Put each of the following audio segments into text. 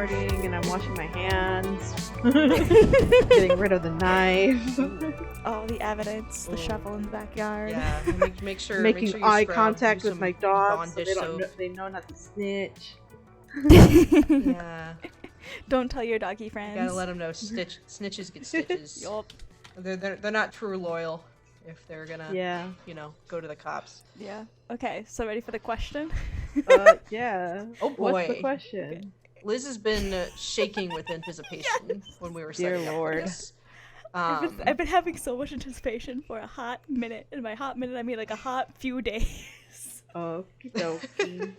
farting and I'm washing my hands, getting rid of the knife, Oh, the evidence, the shovel in the backyard. Yeah, make sure making you eye scrub, contact use with some my dogs Dawn so dish they don't soap. know, they know not to snitch. Yeah, Don't tell your doggy friends. you gotta let them know. Snitches get stitches. Yup. They're not true loyal if they're gonna Yeah. go to the cops. Yeah. Okay, so ready for the question? Yeah. Oh boy. What's the question? Okay. Liz has been shaking with anticipation when we were Dear setting up for Lord. this. I've been having so much anticipation for a hot minute. And by hot minute, I mean like a hot few days. Okie dokie.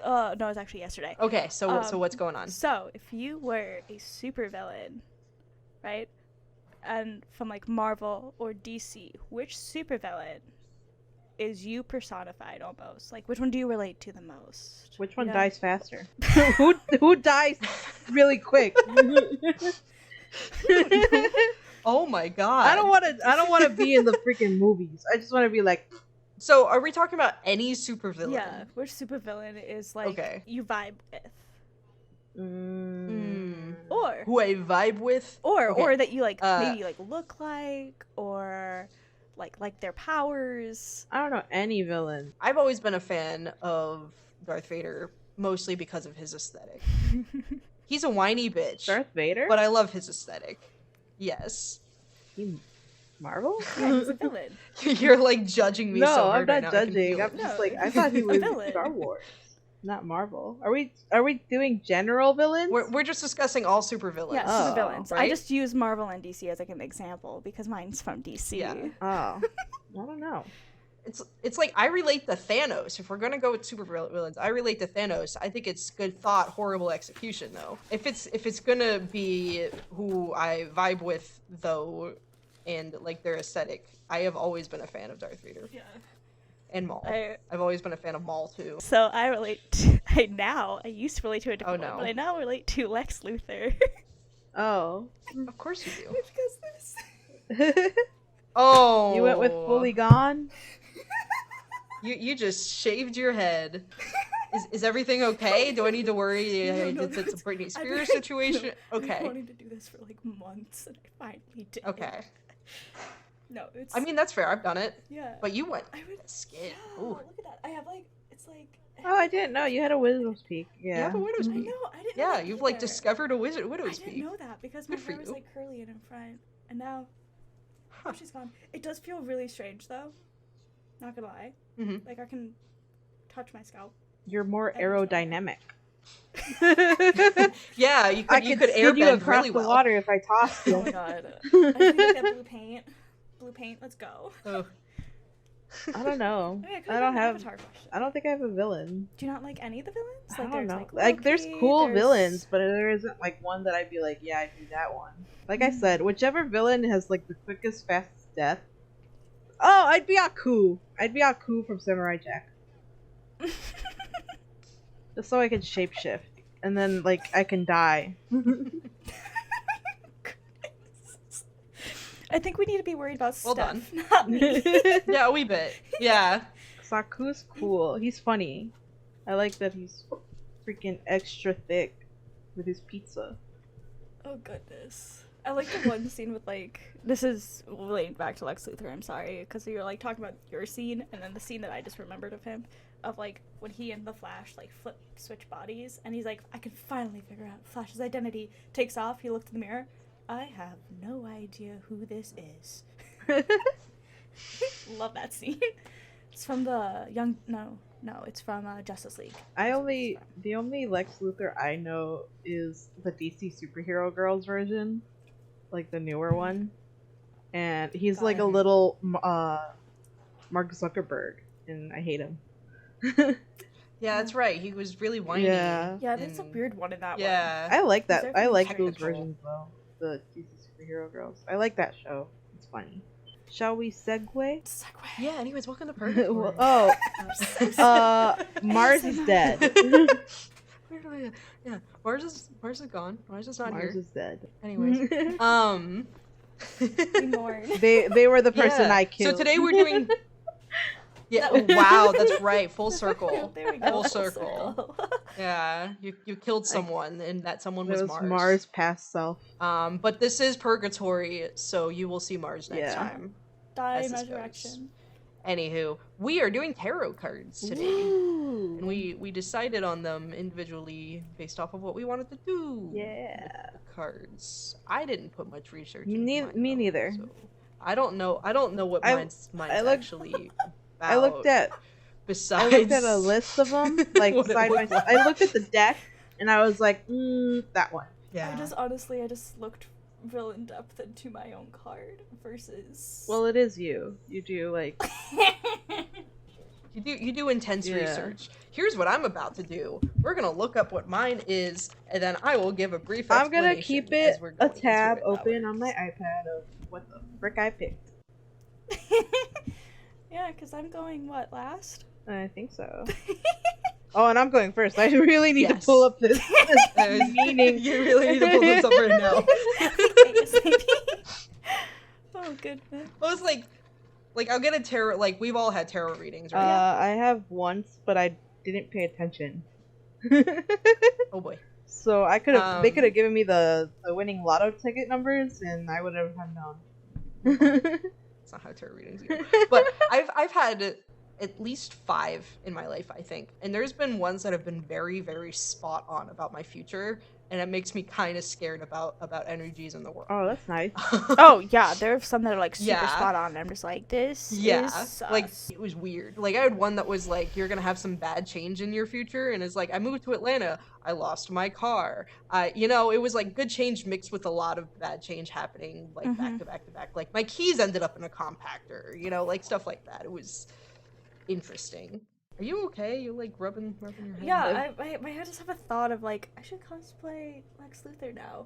No, it's actually yesterday. Okay, so what's going on? So, if you were a supervillain, right, and from like Marvel or DC, which supervillain is you personified almost? Like, which one do you relate to the most? Which one You know? dies faster? who dies really quick? Oh my god! I don't want to be in the freaking movies. I just want to be like. So, are we talking about any supervillain? Yeah, which supervillain is like Okay. you vibe with, Mm. or Who I vibe with? or Okay. or that you like Uh, maybe like look like, or like their powers. I don't know any villain. I've always been a fan of Darth Vader, mostly because of his aesthetic. He's a whiny bitch, Darth Vader? but I love his aesthetic. Yes. He Marvel? Yeah, he's a villain. You're like judging me No, so I'm hard right not now. I can judging. feel I'm it. just No, like I thought he he's a was villain. Star Wars, not Marvel. Are we doing general villains? We're just discussing all supervillains. Yeah, Oh, supervillains. I right? just use Marvel and DC as like an example because mine's from DC. Yeah. Oh, I don't know. It's like I relate to Thanos. If we're gonna go with supervillains, I relate to Thanos. I think it's good thought, horrible execution though. If it's gonna be who I vibe with though, and like their aesthetic, I have always been a fan of Darth Vader Yeah. and Maul. I I've always been a fan of Maul too. So I relate. I used to relate to a different no. one, but I now relate to Lex Luthor. Oh, Of course you do. because this. Oh, you went with fully gone. You just shaved your head. Is everything okay? Do I need to worry? No, It's a Britney I've Spears been- situation. no, I've been Okay. wanting to do this for like months, and I finally did. Okay. No, it's. I mean that's fair. I've done it. yeah. But you went I would. skin. Yeah, Ooh. look at that. I have like. It's like. Oh, I didn't know you had a Widow's Peak. You Yeah. have a widow's I peak. know. I didn't. know Yeah, that you've like either. discovered a I widow's didn't peak. know that because my Good for hair was you. like curly and in front, and now Huh. she's gone. It does feel really strange though. Not gonna lie. Mhm. Like I can touch my scalp. You're more That is fine. aerodynamic. Yeah, you I could could skid you airbend across really the well. water if I tossed Oh my you. god. I think that blue paint. Blue paint. Let's go. Oh. I don't know. I, mean, I don't have. Avatar question. I don't think I have a villain. Do you not like any of the villains? I don't there's, know. Like, There's Loki, cool there's- villains, but there isn't like one that I'd be like, yeah, I'd do that one. Like I said, whichever villain has like the quickest, fastest death. Oh, I'd be Aku. I'd be Aku from Samurai Jack. Just so I can shapeshift. And then like I can die. I think we need to be worried about Well Steph, not me. Yeah, a wee bit. Yeah. Aku's cool. He's funny. I like that he's freaking extra thick with his pizza. Oh goodness. I like the one scene with like, this is relating back to Lex Luthor, I'm sorry, because you're like talking about your scene and then the scene that I just remembered of him, of like when he and the Flash like switch bodies, and he's like, I can finally figure out Flash's identity. Takes off, he looked in the mirror. I have no idea who this is. Love that scene. It's from the it's from Justice League. The only Lex Luthor I know is the DC Superhero Girls version, like the newer one, and he's like a little Mark Zuckerberg, and I hate him. Yeah, that's right. He was really whiny. Yeah. Yeah, that's a and- weird one in that one. Yeah. I like These that. are I like technical. those versions though. The DC Superhero Girls. I like that show. It's funny. Shall we segue? Segue. Yeah, anyways, welcome to Purgatory. Well, oh, Mars is dead. Yeah, Mars is gone. Mars is not Mars here. is dead. Anyways, We mourn. They were the person yeah. I killed. So today we're doing Yeah. Wow, that's right. Full circle. There we go. Full circle. Yeah, you killed someone, and that someone was It was Mars. Mars past self. But this is Purgatory, so you will see Mars next Yeah. time. Die as this resurrection. Anywho, we are doing tarot cards today, Ooh. and we decided on them individually based off of what we wanted to do. Yeah. With the cards. I didn't put much research. Me into mine, though, neither. So I don't know what mine's actually about. I looked at a list of them, like side by side. I looked at the deck, and I was like, that one. Yeah. I just looked real in depth into my own card versus. Well, it is you. You do like. You do intense research. Here's what I'm about to do. We're gonna look up what mine is, and then I will give a brief explanation. I'm gonna keep it a tab open on my iPad of what the frick I picked. Yeah, because I'm going, last? I think so. Oh, and I'm going first. I really need to pull up this meaning. You really need to pull this up right now. Oh, goodness. I was like I'll get a tarot, we've all had tarot readings, right? I have once, but I didn't pay attention. Oh boy. So I could have, they could have given me the winning lotto ticket numbers, and I would have known. That's not how tarot readings go. But I've had at least 5 in my life, I think, and there's been ones that have been very, very spot on about my future, and it makes me kind of scared about energies in the world. Oh, that's nice. Oh yeah, there are some that are super spot on. And I'm just like, this is sus. It was weird. I had one that was like, you're gonna have some bad change in your future, and it's like, I moved to Atlanta, I lost my car. It was like good change mixed with a lot of bad change happening, back to back to back. Like my keys ended up in a compactor, stuff like that. It was interesting. Are you okay? You rubbing your head? Yeah, I just have a thought of I should cosplay Lex Luthor now.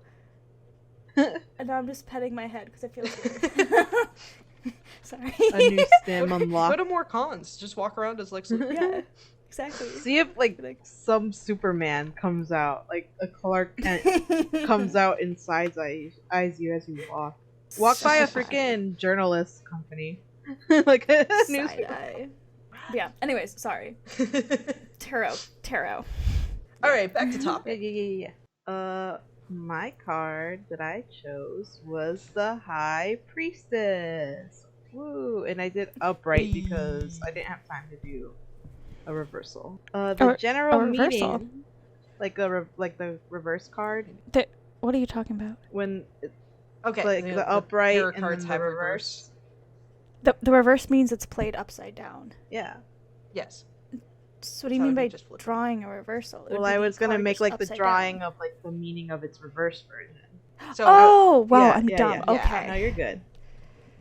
And now I'm just petting my head because I feel weird. Sorry. A new stem unlocked. Go to more cons. Just walk around as Lex Luthor. Yeah, exactly. See if some Superman comes out, a Clark Kent comes out and eyes you as you walk. Walk by a freaking journalist company, like a newspaper. Yeah, anyways, sorry. Tarot. Alright, back to topic. Yeah. My card that I chose was the High Priestess. Woo! And I did upright because I didn't have time to do a reversal. The general meaning, the reverse card. What are you talking about? When okay, the upright tarot and cards then have the reverse. The reverse means it's played upside down. Yeah. Yes. So what do you mean by drawing a reversal? Well, I was gonna make the drawing of the meaning of its reverse version. So, I'm dumb. Yeah. Okay. No, you're good.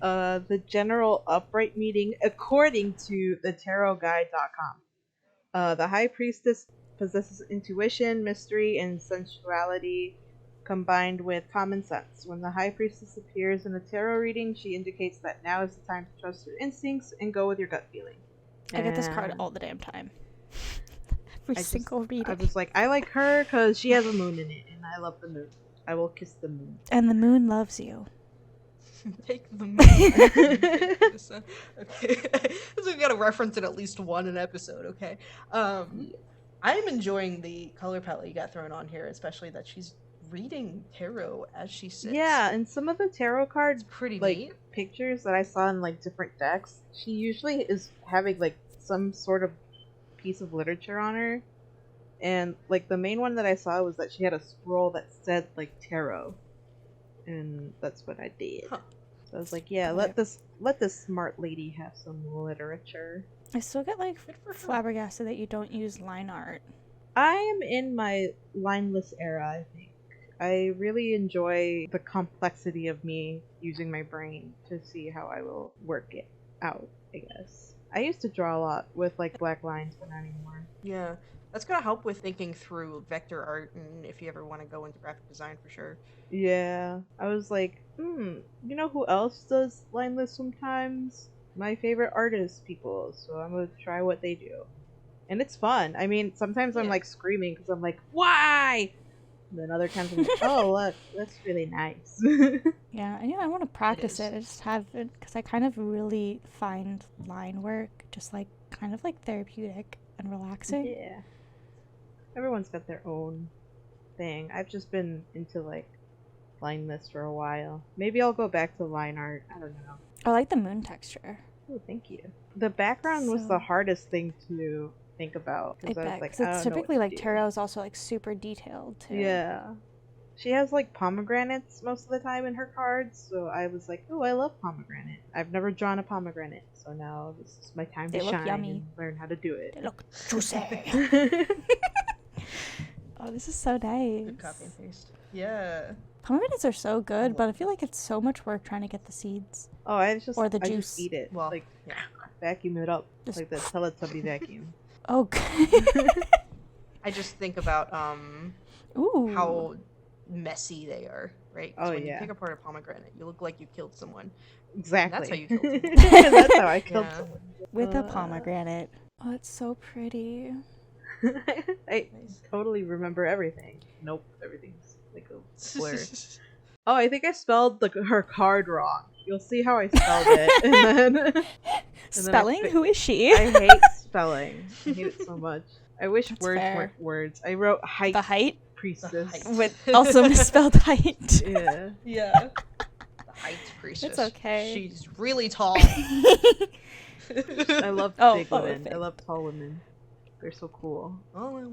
The general upright meaning, according to the tarotguide.com. The High Priestess possesses intuition, mystery, and sensuality combined with common sense. When the High Priestess appears in a tarot reading, she indicates that now is the time to trust your instincts and go with your gut feeling. I get this card all the damn time. Every single reading. I was like, I like her because she has a moon in it, and I love the moon. I will kiss the moon. And the moon loves you. Take the moon. Okay. So we gotta reference it at least one an episode, okay? I'm enjoying the color palette you got thrown on here, especially that she's reading tarot as she sits. Yeah, and some of the tarot cards, pretty neat. Pictures that I saw in different decks, she usually is having some sort of piece of literature on her, and the main one that I saw was that she had a scroll that said tarot, and that's what I did. So I was like, yeah, let this smart lady have some literature. I still get flabbergasted that you don't use line art. I am in my lineless era, I think. I really enjoy the complexity of me using my brain to see how I will work it out, I guess. I used to draw a lot with black lines, but not anymore. Yeah, that's gonna help with thinking through vector art, and if you ever want to go into graphic design for sure. Yeah, I was like, you know who else does lineless sometimes? My favorite artist people, so I'm gonna try what they do. And it's fun. I mean, sometimes I'm screaming because I'm like, why? And then other times I'm like, oh, look, that's really nice. Yeah, and I want to practice is. it. I just haven't, because I kind of really find line work just like kind of like therapeutic and relaxing. Yeah. Everyone's got their own thing. I've just been into like line mist for a while. Maybe I'll go back to line art. I don't know. I like the moon texture. Oh, thank you. The background was So- the hardest thing to think about I because I was bet, like, 'cause I don't it's know what typically to like do. tarot is also like super detailed too. Yeah. She has like pomegranates most of the time in her cards, so I was like, oh, I love pomegranate. I've never drawn a pomegranate, so now this is my time They to look shine yummy. and learn how to do They it. look juicy. Oh, this is so nice. Good copy and paste. Yeah. Pomegranates are so good, but I love feel like it's so much work trying to get the seeds. Oh, I just Or the I juice. just eat it. Well, Like yeah. vacuum it up. Just- Like the Teletubby vacuum. Oh, I just think about ooh. how messy they are, right? 'Cause Oh, when yeah. you pick apart a pomegranate, you look like you killed someone. Exactly. That's how you killed someone. That's how I killed Yeah. someone. With a pomegranate. Oh, it's so pretty. I Nice. totally remember everything. Nope, everything's like a blur. Oh, I think I spelled her card wrong. You'll see how I spelled it, and then Spelling? fi- Who is she? I hate spelling. I hate it so much. I wish That's words fair. weren't words. I wrote height The height? priestess. height. With also misspelled height. Yeah. Yeah. The height priestess. It's okay. She's really tall. I love Oh, big oh, women. okay. I love tall women. They're so cool. Oh,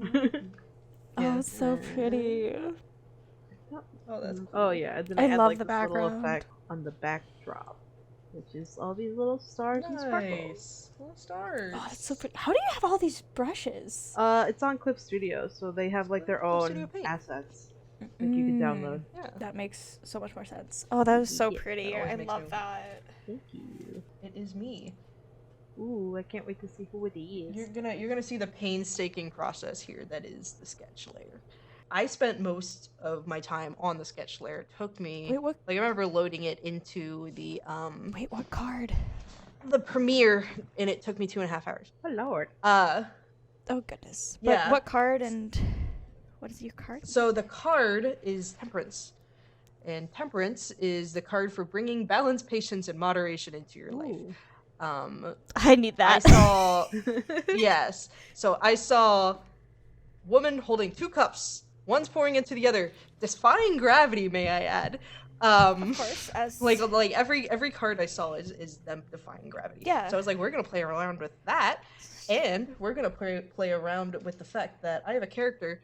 Oh, it's so Yeah. pretty. oh, that's cool. Oh yeah, and then I I, had love like the this little background. effect on the backdrop, which is all these little stars and sparkles. Nice. Little stars. Oh, that's so pretty. How do you have all these brushes? It's on Clip Studio, so they have like their Clip Studio own Paint. assets that you can download. Yeah. That makes so much more sense. Oh, that was so Yeah, pretty. that always I makes love me- that. Thank you. It is me. Ooh, I can't wait to see who it is. You're gonna see the painstaking process here that is the sketch layer. I spent most of my time on the sketch layer. It took me Wait, what? like I remember loading it into Wait, what card? the premiere, and it took me 2.5 hours. Oh lord. Oh goodness. But Yeah. what card and what is your card? So the card is Temperance, and Temperance is the card for bringing balance, patience, and moderation into your life. Ooh. I need I that. saw yes. So I saw woman holding 2 cups. One's pouring into the other, defying gravity, may I add. Of course, as Like every card I saw is them defying gravity. Yeah. So I was like, we're gonna play around with that, and we're gonna play around with the fact that I have a character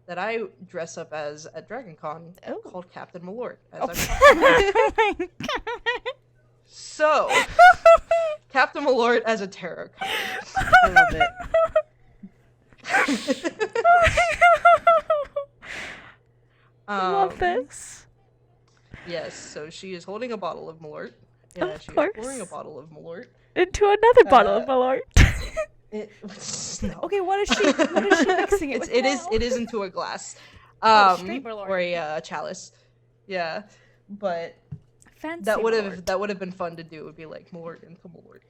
that I dress up as at DragonCon Oh. called Captain Malort. As Oh. I'm- Oh my god. So Captain Malort as a tarot card. I love it. I love Um, this. Yes, so she is holding a bottle of Malort. Of She course. is pouring a bottle of Malort. Into another bottle of uh, Malort. No. Okay, what is she mixing it with? It is now? into a glass. Straight Malort. Or a chalice. Yeah. But Fancy that would Malort. have been fun to do. It would be like Malort into Malort.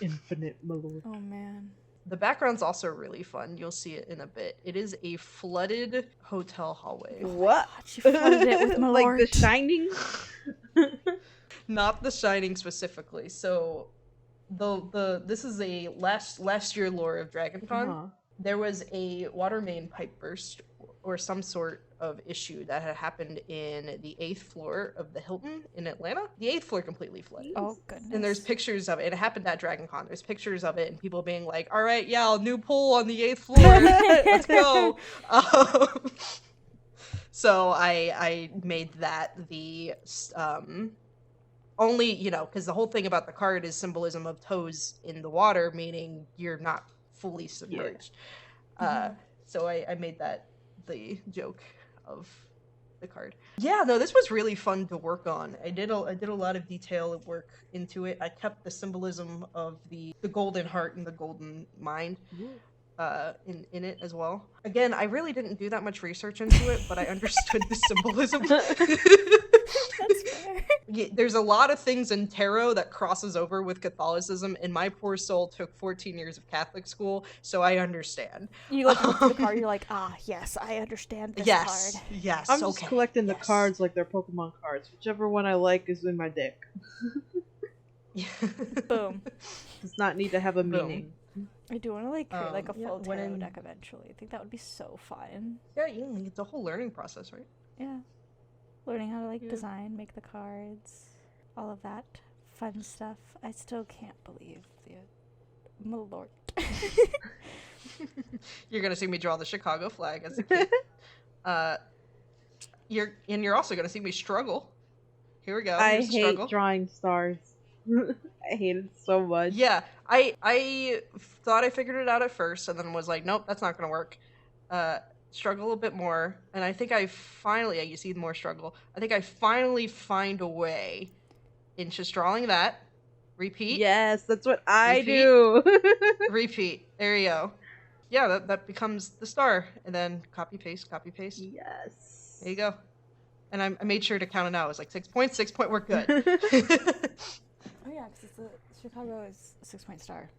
Infinite malord. Oh man. The background's also really fun. You'll see it in a bit. It is a flooded hotel hallway. What? She flooded it with Malort. Like The Shining? Not The Shining specifically. So this is a last year lore of DragonCon. Uh-huh. There was a water main pipe burst or some sort of issue that had happened in the 8th floor of the Hilton in Atlanta. The 8th floor completely flooded. Oh goodness. And there's pictures of it. It happened at DragonCon. There's pictures of it and people being like, all right, yeah, new pool on the 8th floor. Let's go. So I made that the only, because the whole thing about the card is symbolism of toes in the water, meaning you're not fully submerged. So I made that the joke of the card. Yeah, no, this was really fun to work on. I did a lot of detail work into it. I kept the symbolism of the golden heart and the golden mind in it as well. Again, I really didn't do that much research into it, but I understood the symbolism. That's fair. there's a lot of things in tarot that crosses over with Catholicism, and my poor soul took 14 years of Catholic school, so I understand. You like look through the card, you're like, yes, I understand this card. Yes, I'm just collecting the cards like they're Pokemon cards. Whichever one I like is in my deck. Boom. Does not need to have a meaning. I do want to like create like a full when tarot deck eventually. I think that would be so fun. Yeah, it's a whole learning process, right? Yeah. Learning how to like design, make the cards, all of that fun stuff. I still can't believe the Malort. You're gonna see me draw the Chicago flag as a kid. You're also gonna see me struggle. Here we go. I Here's the hate struggle. drawing stars. I hate it so much. Yeah, I thought I figured it out at first, and then was like, nope, that's not gonna work. Struggle a bit more, and I think you see more struggle. I think I finally find a way in just drawing that. Repeat. Yes, that's what I do. Repeat. There you go. Yeah, that becomes the star, and then copy paste. Yes. There you go. And I made sure to count it out. It was like 6 points. 6 point. We're good. Oh yeah, because Chicago is a 6-point star.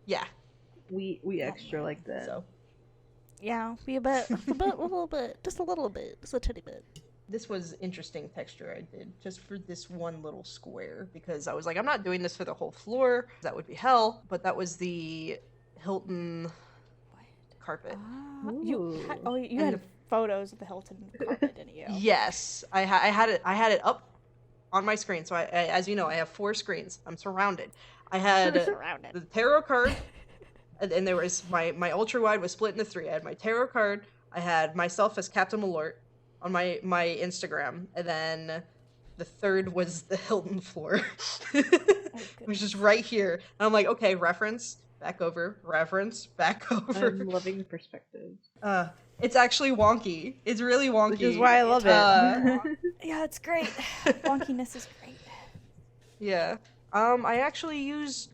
Yeah. We extra like that. So. Yeah, we a little bit, just a titty bit. This was interesting texture I did just for this one little square because I was like, I'm not doing this for the whole floor. That would be hell. But that was the Hilton carpet. You had photos of the Hilton carpet, didn't you? Yes, I had it up on my screen. So I as you know, I have 4 screens. I'm surrounded. I had the tarot card. And there was my ultra wide was split into 3. I had my tarot card. I had myself as Captain Malort on my Instagram, and then the third was the Hilton floor. It was just right here, and I'm like, okay, reference back over, reference back over. I'm loving the perspective. It's actually wonky. It's really wonky, which is why I love it. Yeah, it's great. Wonkiness is great. Yeah. I actually use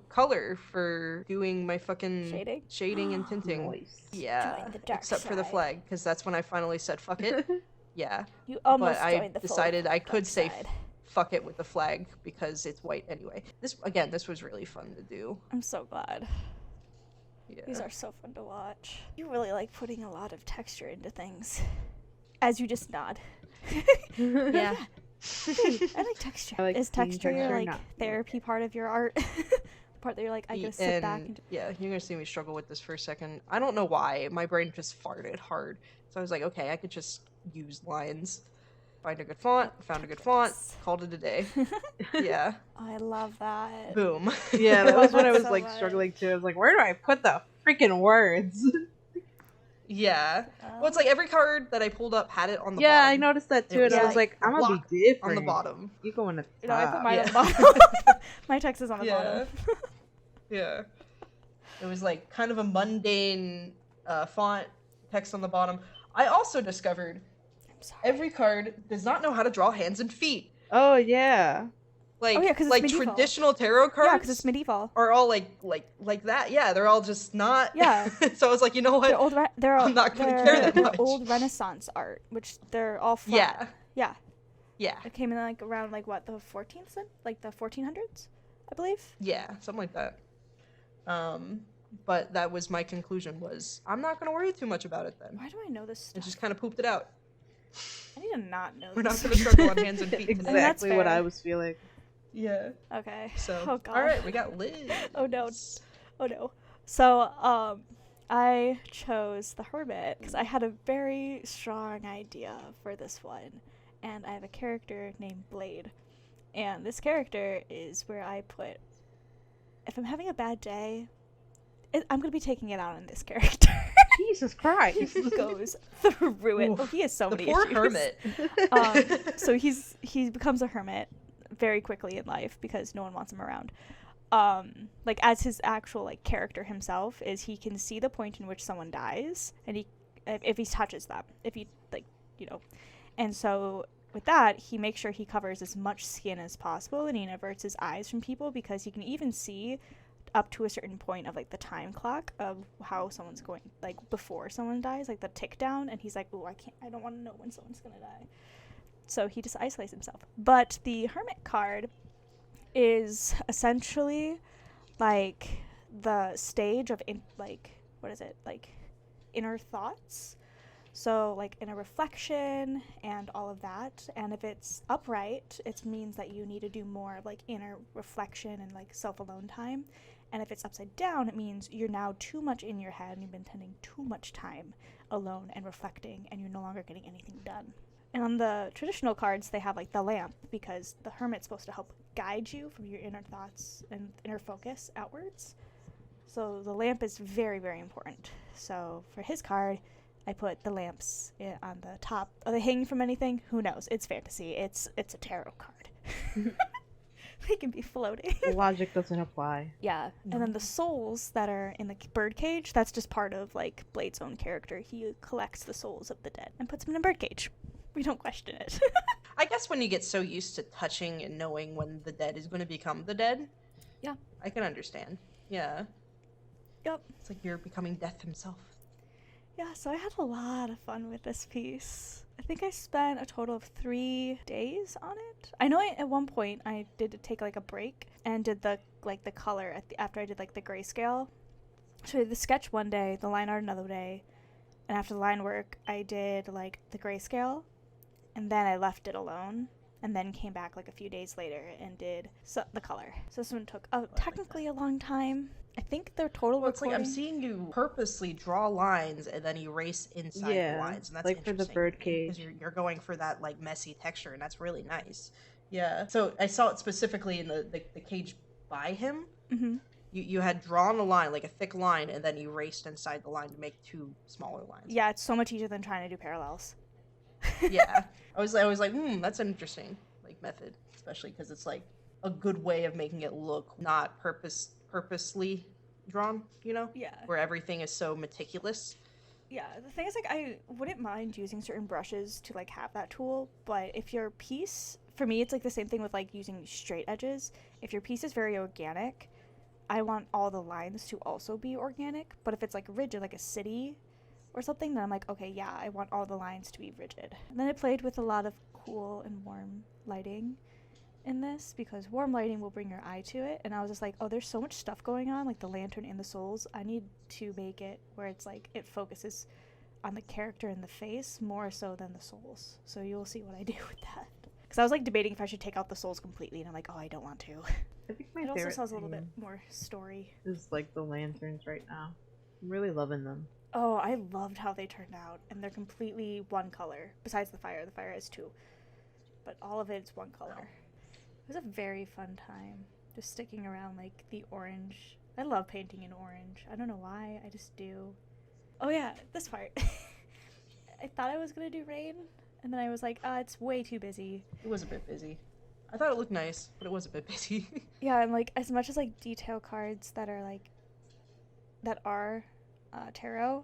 color for doing my fucking shading and tinting. Nice. Yeah, except for the flag, because that's when I finally said fuck it. Yeah, you almost but I decided I could say fuck it with the flag because it's white anyway. This was really fun to do. I'm so glad. Yeah. These are so fun to watch. You really like putting a lot of texture into things, as you just nod. Yeah. I like texture. Is texture your therapy part of your art? The part that you're like, I gotta sit back and yeah, you're gonna see me struggle with this for a second. I don't know why. My brain just farted hard. So I was like, okay, I could just use lines. Find a good font, found a good font, called it a day. Yeah. I love that. Boom. Yeah, that was what I was so like much. struggling to. I was like, where do I put the freaking words? Yeah. Well, it's like every card that I pulled up had it on the bottom. Yeah, I noticed that too, and I was like, I'm gonna be different. On the bottom. You go on the top. I put mine on the bottom. My text is on the bottom. Yeah. It was like kind of a mundane font, text on the bottom. I also discovered every card does not know how to draw hands and feet. Oh yeah. Like, because like traditional tarot cards. Yeah, because it's medieval. Are all like that. Yeah, they're all just not. Yeah. So I was like, you know what? I'm not gonna care that much. They're old Renaissance art, which they're all flat. Yeah. Yeah. It came in like around like what, the 14th, like the 1400s, I believe. Yeah, something like that. But that was my conclusion. Was I'm not gonna worry too much about it then. Why do I know this stuff? And just kind of pooped it out. I need to not know. We're this. not gonna struggle on hands and feet. Exactly what I was feeling. Yeah. Okay. So, oh god. All right, we got Liz. Oh no. Oh no. So, I chose the Hermit because I had a very strong idea for this one, and I have a character named Blade, and this character is where I put, if I'm having a bad day, I'm gonna be taking it out on this character. Jesus Christ. He goes through it. Oh, he has so many poor issues. Hermit. So he becomes a hermit very quickly in life because no one wants him around. Like as his actual like character himself is, he can see the point in which someone dies, and if he touches them, if he and so with that he makes sure he covers as much skin as possible, and he averts his eyes from people because he can even see up to a certain point of like the time clock of how someone's going, like before someone dies, like the tick down, and he's like, oh, I don't want to know when someone's gonna die. So he just isolates himself. But the Hermit card is essentially like the stage of inner thoughts. So like inner reflection and all of that. And if it's upright, it means that you need to do more like inner reflection and like self-alone time. And if it's upside down, it means you're now too much in your head and you've been spending too much time alone and reflecting, and you're no longer getting anything done. And on the traditional cards, they have like the lamp, because the hermit's supposed to help guide you from your inner thoughts and inner focus outwards. So the lamp is very, very important. So for his card, I put the lamps on the top. Are they hanging from anything? Who knows? It's fantasy. It's a tarot card. They can be floating. Logic doesn't apply. Yeah. And then the souls that are in the birdcage, that's just part of like Blade's own character. He collects the souls of the dead and puts them in a birdcage. We don't question it. I guess when you get so used to touching and knowing when the dead is going to become the dead. Yeah. I can understand. Yeah. Yep. It's like you're becoming death himself. Yeah, so I had a lot of fun with this piece. I think I spent a total of 3 days on it. I know at one point I did take like a break and did the color after I did like the grayscale. So I did the sketch one day, the line art another day, and after the line work I did like the grayscale, and then I left it alone, and then came back like a few days later and did the color. So this one took technically a long time. I think the total Well, it's recording... like I'm seeing you purposely draw lines and then erase inside the lines, and that's like for the birdcage. because you're going for that like messy texture, and that's really nice. Yeah. So I saw it specifically in the cage by him. Mm-hmm. You had drawn a line, like a thick line, and then erased inside the line to make 2 smaller lines. Yeah, it's so much easier than trying to do parallels. Yeah. I was like, that's an interesting like method, especially because it's like a good way of making it look not purposely drawn, you know? Yeah. Where everything is so meticulous. Yeah, the thing is, like, I wouldn't mind using certain brushes to, like, have that tool, but if your piece, for me, it's, like, the same thing with, like, using straight edges. If your piece is very organic, I want all the lines to also be organic, but if it's, like, rigid, like a city or something, then I'm like, okay, yeah, I want all the lines to be rigid. And then I played with a lot of cool and warm lighting in this, because warm lighting will bring your eye to it, and I was just like, oh, there's so much stuff going on, like the lantern and the souls. I need to make it where it's like it focuses on the character in the face more so than the souls. So you'll see what I do with that, because I was like debating if I should take out the souls completely, and I'm like, oh, I don't want to. I think my it also favorite has a little bit more story. is like the lanterns right now. I'm really loving them. Oh, I loved how they turned out, and they're completely one color besides the fire. The fire has 2, but all of it's one color. It was a very fun time, just sticking around, like, the orange. I love painting in orange. I don't know why, I just do. Oh yeah, this part. I thought I was gonna do rain, and then I was like, it's way too busy. It was a bit busy. I thought it looked nice, but it was a bit busy. Yeah, and, like, as much as, like, detail cards that are, like, tarot,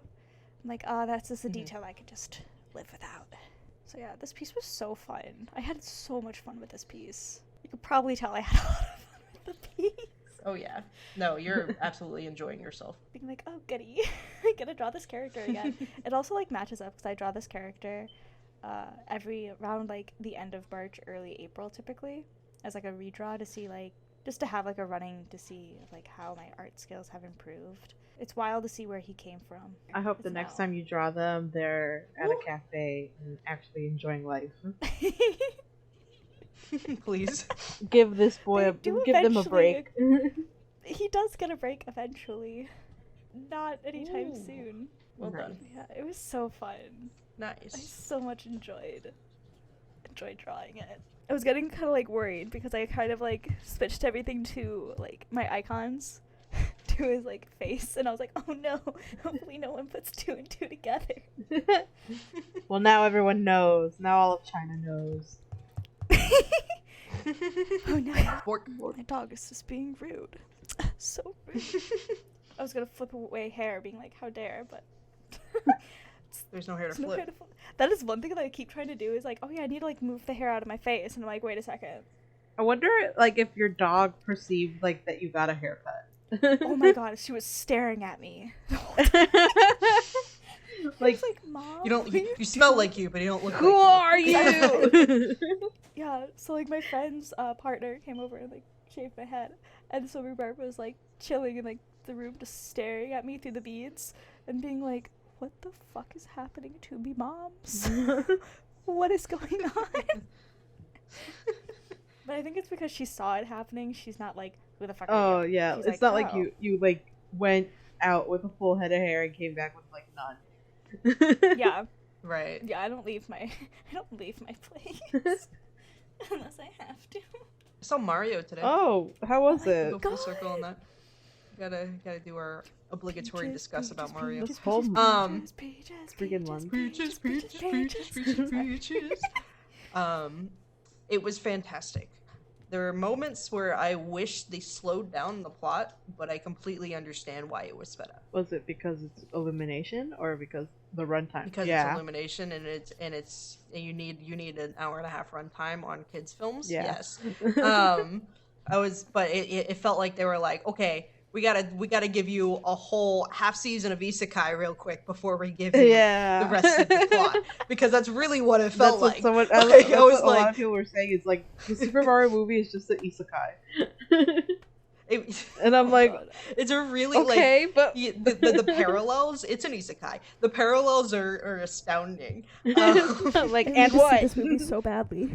I'm like, that's just a detail I could just live without. So yeah, this piece was so fun. I had so much fun with this piece. You could probably tell I had a lot of fun with the piece. Oh yeah. No, you're absolutely enjoying yourself. Being like, oh goody, I gotta draw this character again. It also like matches up because I draw this character around like the end of March, early April typically, as like a redraw to see like, just to have like a running to see like how my art skills have improved. It's wild to see where he came from. I hope the next time you draw them, they're at a cafe and actually enjoying life. Please. Give this boy give them a break. He does get a break eventually. Not anytime soon. Well done. Yeah, it was so fun. Nice. I so much enjoyed drawing it. I was getting kind of like worried because I kind of like switched everything to like my icons to his like face, and I was like, oh no, hopefully no one puts 2 and 2 together. Well, now everyone knows. Now all of China knows. Oh no. Bork. My dog is just being rude. So rude. I was gonna flip away hair, being like, how dare, but There's no hair to flip. That is one thing that I keep trying to do is like, oh yeah, I need to like move the hair out of my face, and I'm like, wait a second. I wonder like if your dog perceived like that you got a haircut. Oh my god, she was staring at me. Like, He's like, Mom, You don't. what are You smell like you, but you don't look who like are you? Yeah, so like my friend's partner came over and like shaved my head, and so Barbara was like chilling in like the room, just staring at me through the beads and being like, "What the fuck is happening to me, moms? What is going on?" But I think it's because she saw it happening. She's not like, "Who the fuck are Oh you?" yeah, She's it's like, not like "Oh." you like went out with a full head of hair and came back with like none. Yeah, Right. yeah. I don't leave my place unless I have to. I saw Mario today. Oh, how was my it? Go full circle on that. Gotta do our obligatory discuss about Mario. This whole Freaking one. Peaches. It was fantastic. There are moments where I wish they slowed down the plot, but I completely understand why it was sped up. Was it because it's Illumination or because the runtime? Because it's Illumination and you need an hour and a half runtime on kids films. Yeah. Yes. But it felt like they were like, okay, we gotta give you a whole half season of Isekai real quick before we give you the rest of the plot, because that's really what it felt like. That's what a lot of people were saying is like the Super Mario movie is just an isekai. And I'm like, it's a really okay, but the parallels. It's an isekai. The parallels are astounding. like, I and need to see what? this movie so badly.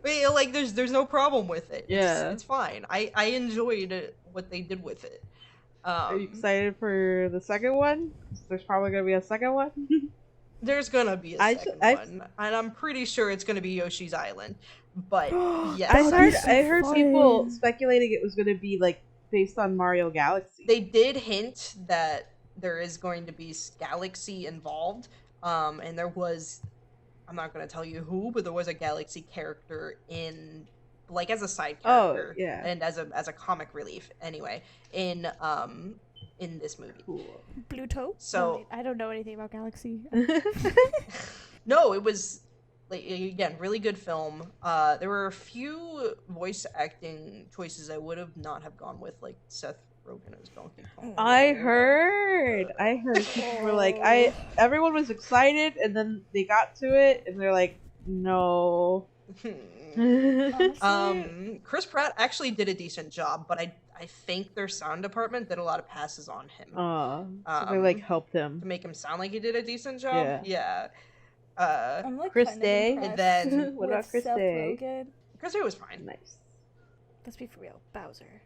Like there's no problem with it. Yeah. It's fine. I enjoyed what they did with it. Are you excited for the second one? There's probably gonna be a second one. There's gonna be a second one, and I'm pretty sure it's gonna be Yoshi's Island. But yes, I heard people speculating it was gonna be like based on Mario Galaxy. They did hint that there is going to be Galaxy involved, and there was. I'm not going to tell you who, but there was a Galaxy character in, like, as a side character, and as a comic relief, anyway, in this movie. Cool. Bluto? So no, wait, I don't know anything about Galaxy. No, it was like, again, really good film. There were a few voice acting choices I would have not have gone with, like Seth Rogen as Donkey Kong. I heard people were like, everyone was excited, and then they got to it, and they're like, no. Chris Pratt actually did a decent job, but I think their sound department did a lot of passes on him. So they like helped him to make him sound like he did a decent job. Yeah. I'm like Chris kind Day, of and then what about Chris Day? Chris Day was fine. Nice. Let's be for real, Bowser.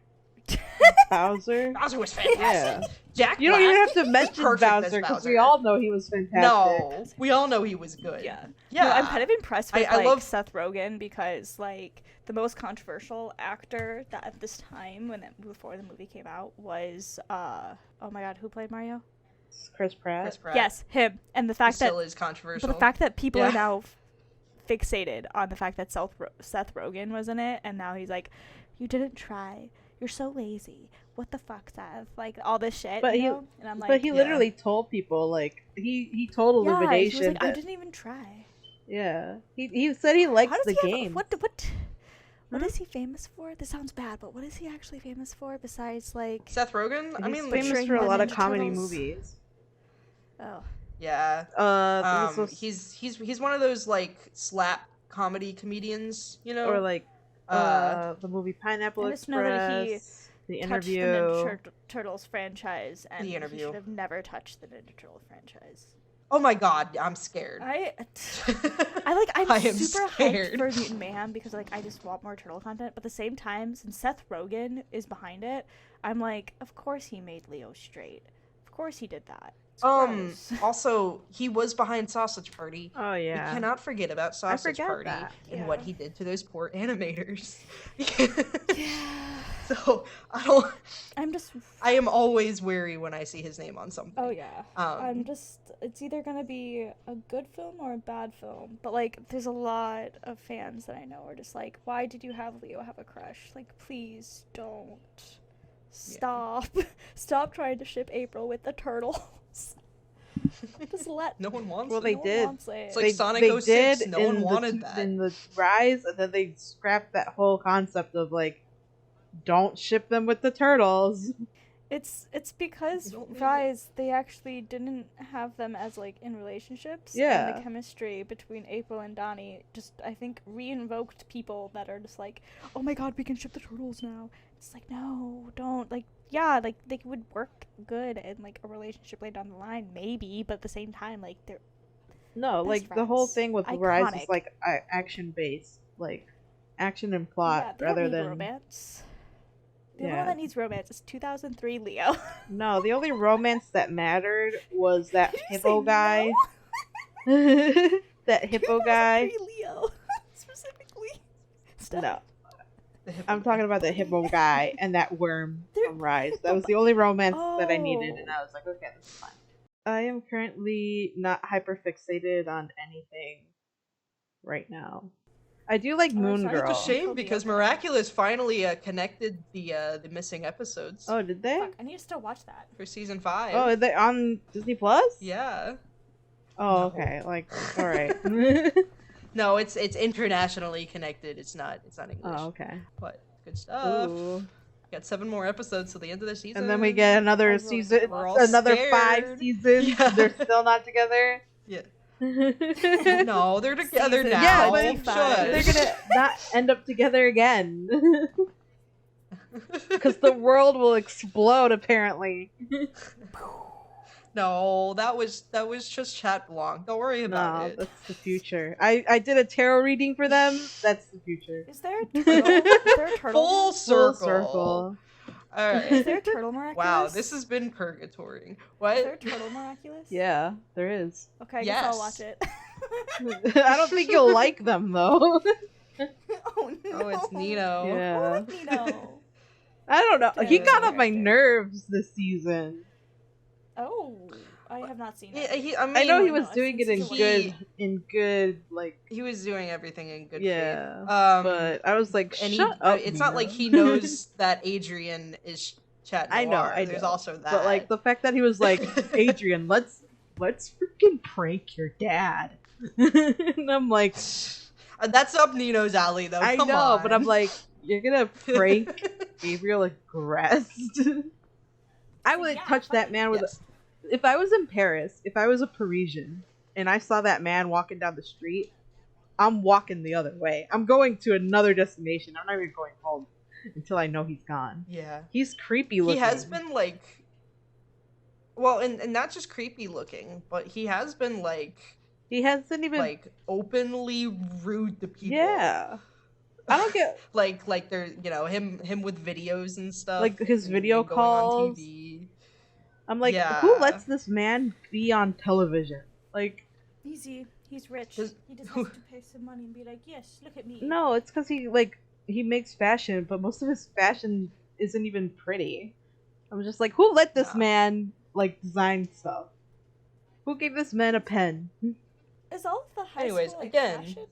Bowser was fantastic. Yeah. Jack you Black, don't even have to mention Bowser because we all know he was fantastic. No, we all know he was good. Yeah. Yeah. No, I'm kind of impressed with I love Seth Rogen, because like the most controversial actor that at this time before the movie came out was oh my god, who played Mario? Chris Pratt. Chris Pratt. Yes, him. And the fact still that is controversial. But the fact that people are now fixated on the fact that Seth Rogen was in it, and now he's like, you didn't try. You're so lazy. What the fuck, Seth? Like, all this shit, but you know? And I'm like, but he literally told people, like, he told Illumination he was like, that, I didn't even try. Yeah. He said he likes the game. What is he famous for? This sounds bad, but what is he actually famous for besides, like... Seth Rogen? He's I mean, famous for a lot of comedy movies. Oh. Yeah. He's one of those, like, slap comedy comedians, you know? Or, like, the movie Pineapple I just know that he Express, The Interview. Touched the Ninja Turtles franchise, and The Interview. he should have never touched the Ninja Turtle franchise. Oh my god, I'm scared. I'm I am super scared. hyped for Mutant Mayhem because, like, I just want more turtle content. But at the same time, since Seth Rogen is behind it, I'm like, of course he made Leo straight. Of course he did that. It's gross. Also, he was behind Sausage Party. Oh, yeah. We cannot forget about Sausage Party that. and what he did to those poor animators. Yeah. So, I am always wary when I see his name on something. Oh, yeah. It's either gonna be a good film or a bad film. But, like, there's a lot of fans that I know are just like, why did you have Leo have a crush? Like, please don't. Stop. Yeah. Stop trying to ship April with the turtles. Just let. No one wants well, it. they No did. It's like Sonic 06. No one wanted that. In the Rise, and then they scrapped that whole concept of, like, don't ship them with the turtles. It's because don't need Rise, they actually didn't have them as like in relationships. And Yeah. the chemistry between April and Donnie just, I think, re-invoked people that are just like, oh my god, we can ship the turtles now. It's like, no, don't. Like, yeah, like they would work good in like a relationship later down the line, maybe, but at the same time, like they're No, best like the whole friends. thing with Rise Iconic. is like action based, like action and plot yeah, they rather don't need than romance. The only yeah. one that needs romance is 2003 Leo. No, the only romance that mattered was that Did you hippo say guy. no? That hippo guy. 2003 Leo, specifically. Stop. No, The hippo I'm guy. talking about the hippo guy and that worm They're- from Rise. That was the only romance that I needed, Oh. and I was like, okay, this is fine. I am currently not hyper fixated on anything right now. I do like Oh, Moon sorry. Girl. It's a shame Girl. because Miraculous finally connected the missing episodes Oh, did they? Fuck, I need to still watch that. for season 5. Oh, are they on Disney Plus? Yeah. Oh, No. okay. Like, all right. No, it's internationally connected. It's not English. Oh, okay. But good stuff. Ooh. Got 7 more episodes till the end of the season. And then we get another I'm really season, We're all another scared. 5 seasons. Yeah. They're still not together. Yeah. No, No, they're together Season now. Yeah, but they're Shush. gonna not end up together again. Because the world will explode, apparently. No, that was just chat belong. Don't worry about No, it. that's the future. I did a tarot reading for them. That's the future. Is there a turtle? Is there a turtle? Full Full circle. circle. Is All right. there a turtle miraculous? Wow, this has been purgatory. Is there a What? turtle miraculous? Yeah, there is. Okay, I guess I'll Yes. watch it. I don't think you'll like them though. Oh no. Oh, it's Nino. I Yeah. like Nino. I don't know. He got on my Character. nerves this season. Oh, I have not seen Yeah, it. I mean, I know he no, was I've doing seen it in season one. good like he was doing everything in good yeah. faith. But I was like, and shut he, up. it's not like Nino. he knows that Adrian is chat noir. I know, I There's know. also that. But like the fact that he was like, Adrian, let's freaking prank your dad. And I'm like, That's up Nino's alley, though. I Come know, on. but I'm like, you're gonna prank Gabriel aggressed. I would Yeah, touch that man with. Yes. If I was in Paris, if I was a Parisian, and I saw that man walking down the street, I'm walking the other way. I'm going to another destination. I'm not even going home until I know he's gone. Yeah. He's creepy looking. He has been like, well, and not just creepy looking, but he has been like He hasn't even. openly rude to people. Yeah. I don't get like they're him with videos and stuff. like his and video going on calls. TV. I'm like, Yeah. who lets this man be on television? Like, Easy. He's rich. His- He just has to pay some money and be like, yes, look at me. no, it's because he makes fashion, but most of his fashion isn't even pretty. I'm just like, who let this No. man like design stuff? Who gave this man a pen? Is all of the high Anyways, school like again, fashion?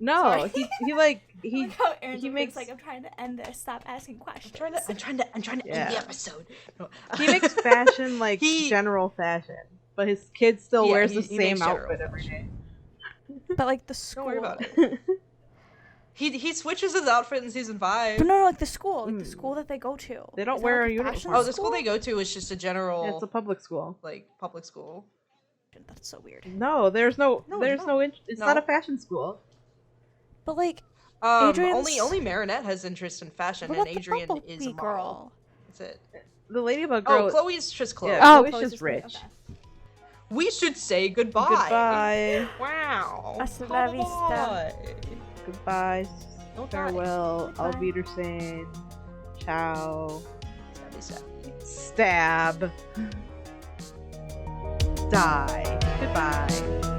No, Sorry. he like I he like how Aaron's he makes makes- like, I'm trying to end this. Stop asking questions. I'm trying to end Yeah. the episode. No. he makes fashion like He- general fashion, but his kid still Yeah, wears he- the he same makes general outfit every day. But like the Don't school. worry about it. He switches his outfit in season 5. But no, like the school, like the Mm. school that they go to. They don't Is that, wear like, a uniform. fashion Oh, the school they go to is just a general Yeah, it's a public school. like public school. That's so weird. No, there's no, No, there's it's no, not. it's No. not a fashion school. But like, Adrian's- Only Marinette has interest in fashion, what and about the Adrian bumblebee is a model. girl? That's it. The Ladybug girl. Oh, Chloe's just Chloe. Yeah. Oh, Chloe's Chloe's just just like, rich. okay. We should say goodbye. Goodbye. Wow. Hasta la vista. Bye. Goodbye. Don't die. Farewell. Goodbye. Auf Wiedersehen. Ciao. Stabby, stabby. Stab. Die. Goodbye.